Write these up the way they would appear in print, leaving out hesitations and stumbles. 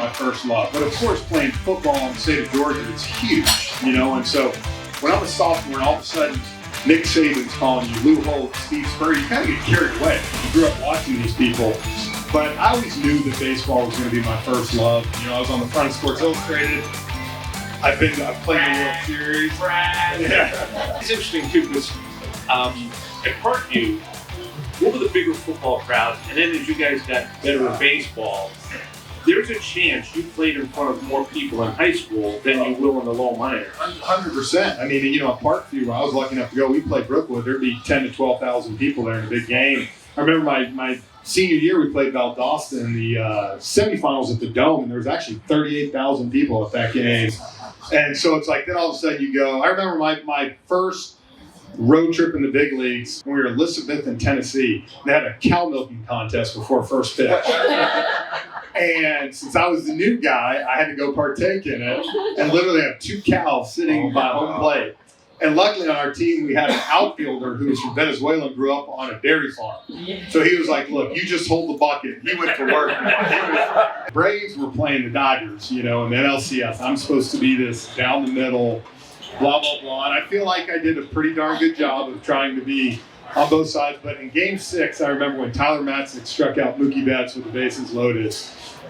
my first love. But of course, playing football in the state of Georgia, it's huge, you know. And so when I'm a sophomore and all of a sudden Nick Saban's calling you, Lou Holt, Steve Spurrier, you kind of get carried away. You grew up watching these people. But I always knew that baseball was going to be my first love. You know, I was on the front of Sports Illustrated. I've played in the World Series. Yeah. It's interesting too, because at Parkview, what were the bigger football crowds? And then as you guys got better at baseball, there's a chance you played in front of more people in high school than you will in the low minors. 100%. I mean, you know, at Parkview, where I was lucky enough to go, we played Brookwood. There'd be 10 to 12,000 people there in a big game. I remember my senior year, we played Valdosta in the semifinals at the Dome, and there was actually 38,000 people at that game. And so it's like, then all of a sudden you go, I remember my first road trip in the big leagues when we were in Elizabeth, Tennessee. They had a cow milking contest before first pitch. And since I was the new guy, I had to go partake in it and literally have 2 cows sitting by home plate. And luckily on our team, we had an outfielder who was from Venezuela and grew up on a dairy farm. So he was like, look, you just hold the bucket. He went to work. Braves were playing the Dodgers, you know, in the NLCS. I'm supposed to be this down the middle, blah, blah, blah. And I feel like I did a pretty darn good job of trying to be on both sides. But in Game 6, I remember when Tyler Matzik struck out Mookie Betts with the bases loaded.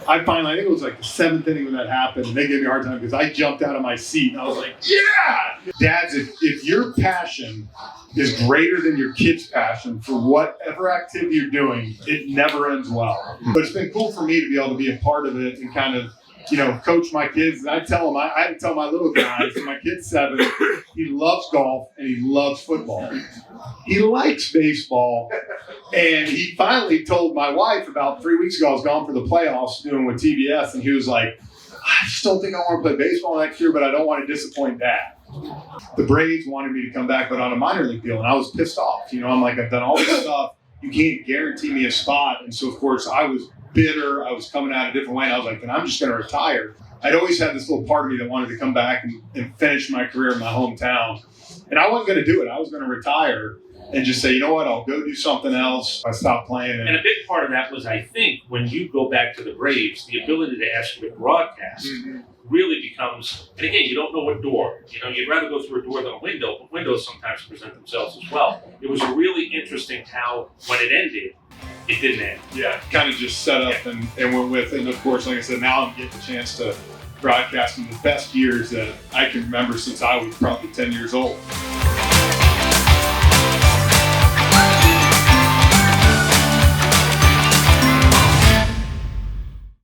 I think it was like the 7th inning when that happened, and they gave me a hard time because I jumped out of my seat and I was like, yeah! Dads, if your passion is greater than your kid's passion for whatever activity you're doing, it never ends well. But it's been cool for me to be able to be a part of it and kind of, you know, coach my kids. And I tell them, I had to tell my little guys, my kid's 7, he loves golf and he loves football. He likes baseball. And he finally told my wife about 3 weeks ago, I was gone for the playoffs doing with TBS, and he was like, I just don't think I want to play baseball next year, but I don't want to disappoint Dad. The Braves wanted me to come back, but on a minor league deal, and I was pissed off. You know, I'm like, I've done all this stuff. You can't guarantee me a spot. And so, of course, I was bitter. I was coming out a different way. And I was like, then I'm just going to retire. I'd always had this little part of me that wanted to come back and finish my career in my hometown. And I wasn't going to do it. I was going to retire and just say, you know what, I'll go do something else. I stopped playing. And a big part of that was, I think, when you go back to the Braves, the ability to ask you to broadcast really becomes, and again, you don't know what door. You know, you'd rather go through a door than a window, but windows sometimes present themselves as well. It was really interesting how, when it ended, it didn't end. Yeah, kind of just set up and went with it. And of course, like I said, now I'm getting the chance to broadcast in the best years that I can remember since I was probably 10 years old.